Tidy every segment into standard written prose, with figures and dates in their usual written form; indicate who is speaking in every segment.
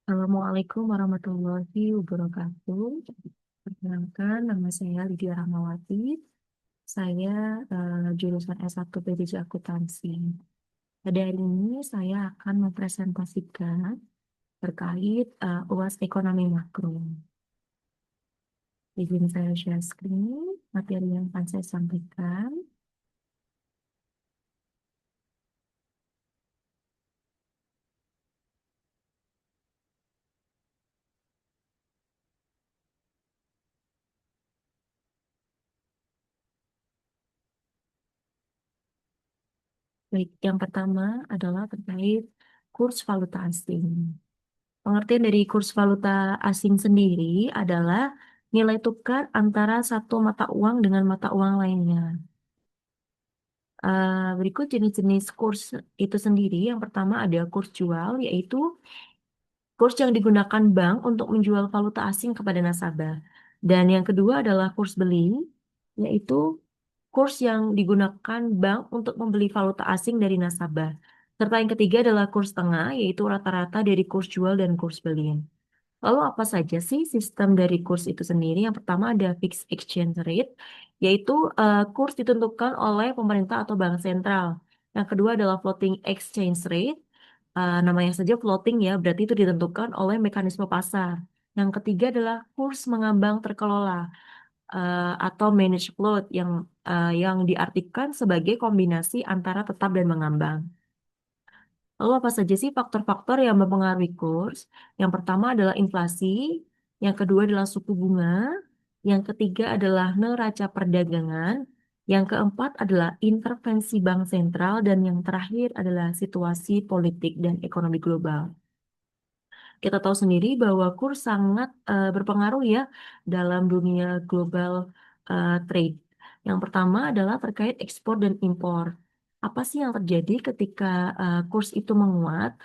Speaker 1: Assalamualaikum warahmatullahi wabarakatuh. Perkenalkan, nama saya Lydia Rahmawati. Saya jurusan S1 PJJ Akuntansi. Pada hari ini saya akan mempresentasikan terkait UAS Ekonomi Makro. Izin saya share screen, materi yang akan saya sampaikan. Baik, yang pertama adalah terkait kurs valuta asing. Pengertian dari kurs valuta asing sendiri adalah nilai tukar antara satu mata uang dengan mata uang lainnya. Berikut jenis-jenis kurs itu sendiri. Yang pertama ada kurs jual, yaitu kurs yang digunakan bank untuk menjual valuta asing kepada nasabah. Dan yang kedua adalah kurs beli, yaitu kurs yang digunakan bank untuk membeli valuta asing dari nasabah. Serta yang ketiga adalah kurs tengah, yaitu rata-rata dari kurs jual dan kurs beli. Lalu apa saja sih sistem dari kurs itu sendiri? Yang pertama ada fixed exchange rate, yaitu kurs ditentukan oleh pemerintah atau bank sentral. Yang kedua adalah floating exchange rate. Namanya saja floating ya, berarti itu ditentukan oleh mekanisme pasar. Yang ketiga adalah kurs mengambang terkelola atau managed float yang diartikan sebagai kombinasi antara tetap dan mengambang. Lalu apa saja sih faktor-faktor yang mempengaruhi kurs? Yang pertama adalah inflasi, yang kedua adalah suku bunga, yang ketiga adalah neraca perdagangan, yang keempat adalah intervensi bank sentral, dan yang terakhir adalah situasi politik dan ekonomi global. Kita tahu sendiri bahwa kurs sangat berpengaruh ya dalam dunia global trade. Yang pertama adalah terkait ekspor dan impor. Apa sih yang terjadi ketika kurs itu menguat?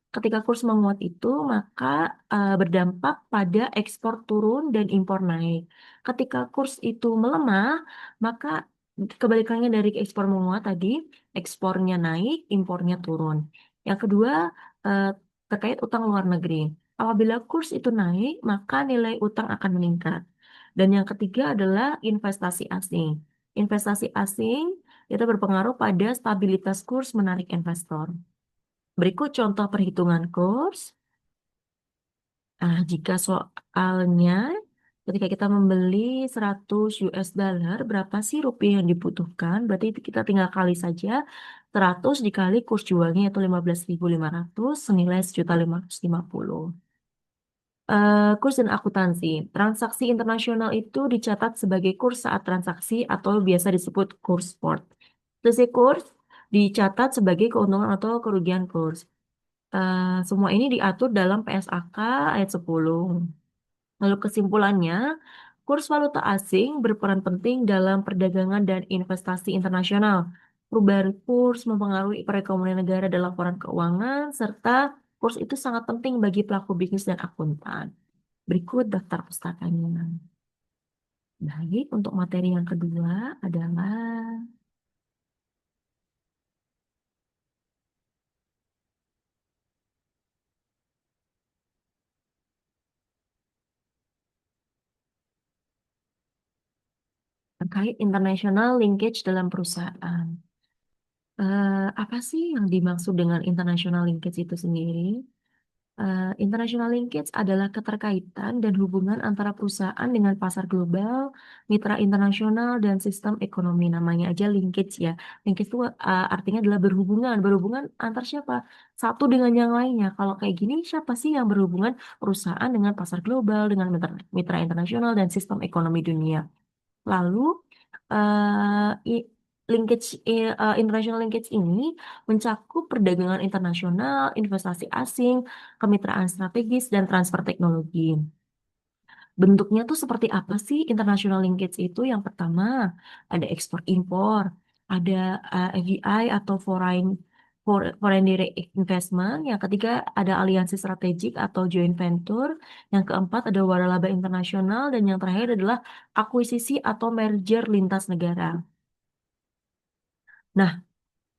Speaker 1: Ketika kurs menguat itu maka berdampak pada ekspor turun dan impor naik. Ketika kurs itu melemah, maka kebalikannya dari ekspor menguat tadi, ekspornya naik, impornya turun. Yang kedua, eh, terkait utang luar negeri. Apabila kurs itu naik, maka nilai utang akan meningkat. Dan yang ketiga adalah investasi asing. Investasi asing itu berpengaruh pada stabilitas kurs menarik investor. Berikut contoh perhitungan kurs. Jika soalnya ketika kita membeli 100 US dollar, berapa sih rupiah yang dibutuhkan? Berarti kita tinggal kali saja 100 dikali kurs jualnya yaitu 15.500 senilai 1.550. Kurs dan akuntansi. Transaksi internasional itu dicatat sebagai kurs saat transaksi atau biasa disebut kurs spot. Selisih kurs dicatat sebagai keuntungan atau kerugian kurs. Semua ini diatur dalam PSAK ayat 10. Lalu kesimpulannya, kurs valuta asing berperan penting dalam perdagangan dan investasi internasional. Perubahan kurs mempengaruhi perekonomian negara dan laporan keuangan, serta kurs itu sangat penting bagi pelaku bisnis dan akuntan. Berikut daftar pustakanya. Baik, untuk materi yang kedua adalah terkait international linkage dalam perusahaan. Apa sih yang dimaksud dengan international linkage itu sendiri? International linkage adalah keterkaitan dan hubungan antara perusahaan dengan pasar global, mitra internasional, dan sistem ekonomi. Namanya aja linkage ya. Linkage itu artinya adalah berhubungan. Berhubungan antar siapa? Satu dengan yang lainnya. Kalau kayak gini, siapa sih yang berhubungan perusahaan dengan pasar global, dengan mitra internasional, dan sistem ekonomi dunia? Lalu, eh, i- international linkage ini mencakup perdagangan internasional, investasi asing, kemitraan strategis, dan transfer teknologi. Bentuknya tuh seperti apa sih international linkage itu? Yang pertama, ada ekspor impor, ada FDI atau foreign direct investment. Yang ketiga, ada aliansi strategik atau joint venture. Yang keempat, ada waralaba internasional. Dan yang terakhir adalah akuisisi atau merger lintas negara. Nah,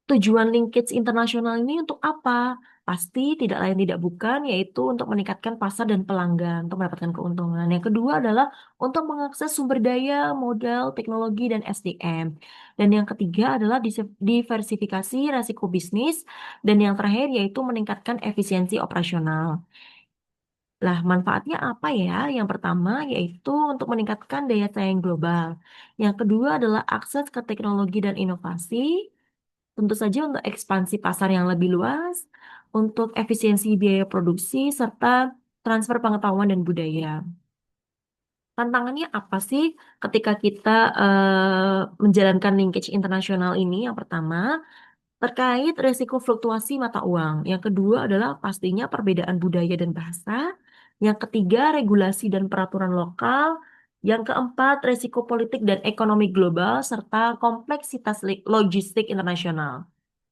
Speaker 1: Tujuan linkage internasional ini untuk apa? Pasti tidak lain tidak bukan, yaitu untuk meningkatkan pasar dan pelanggan, untuk mendapatkan keuntungan. Yang kedua adalah untuk mengakses sumber daya, modal, teknologi, dan SDM. Dan yang ketiga adalah diversifikasi resiko bisnis. Dan yang terakhir yaitu meningkatkan efisiensi operasional. Lah, manfaatnya apa ya? Yang pertama yaitu untuk meningkatkan daya saing global. Yang kedua adalah akses ke teknologi dan inovasi. Tentu saja untuk ekspansi pasar yang lebih luas, untuk efisiensi biaya produksi, serta transfer pengetahuan dan budaya. Tantangannya apa sih ketika kita menjalankan linkage internasional ini? Yang pertama, terkait risiko fluktuasi mata uang. Yang kedua adalah pastinya perbedaan budaya dan bahasa. Yang ketiga, regulasi dan peraturan lokal. Yang keempat, risiko politik dan ekonomi global serta kompleksitas logistik internasional.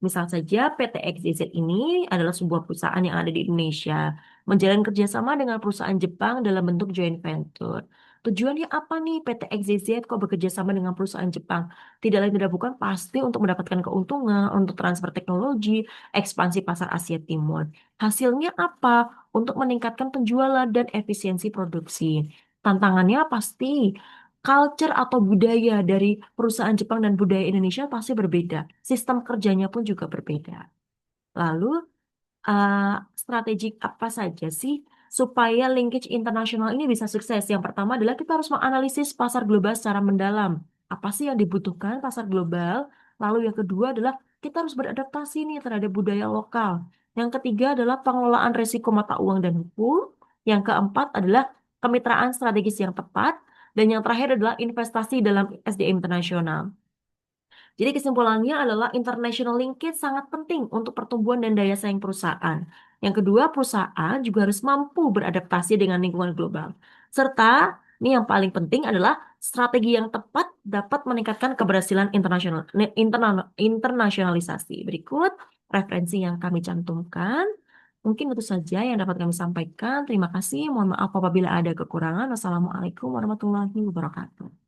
Speaker 1: Misal saja PT XYZ ini adalah sebuah perusahaan yang ada di Indonesia, menjalin kerjasama dengan perusahaan Jepang dalam bentuk joint venture. Tujuannya apa nih PT XYZ kok bekerja sama dengan perusahaan Jepang? Tidak lain tidak bukan pasti untuk mendapatkan keuntungan, untuk transfer teknologi, ekspansi pasar Asia Timur. Hasilnya apa? Untuk meningkatkan penjualan dan efisiensi produksi. Tantangannya pasti culture atau budaya dari perusahaan Jepang dan budaya Indonesia pasti berbeda. Sistem kerjanya pun juga berbeda. Lalu eh, strategi apa saja sih supaya linkage internasional ini bisa sukses? Yang pertama adalah kita harus menganalisis pasar global secara mendalam. Apa sih yang dibutuhkan pasar global? Lalu yang kedua adalah kita harus beradaptasi nih terhadap budaya lokal. Yang ketiga adalah pengelolaan risiko mata uang dan hukum. Yang keempat adalah kemitraan strategis yang tepat. Dan yang terakhir adalah investasi dalam SDM internasional. Jadi kesimpulannya adalah international linkage sangat penting untuk pertumbuhan dan daya saing perusahaan. Yang kedua, perusahaan juga harus mampu beradaptasi dengan lingkungan global. Serta, ini yang paling penting adalah strategi yang tepat dapat meningkatkan keberhasilan internasionalisasi. Berikut referensi yang kami cantumkan. Mungkin itu saja yang dapat kami sampaikan. Terima kasih. Mohon maaf apabila ada kekurangan. Wassalamualaikum warahmatullahi wabarakatuh.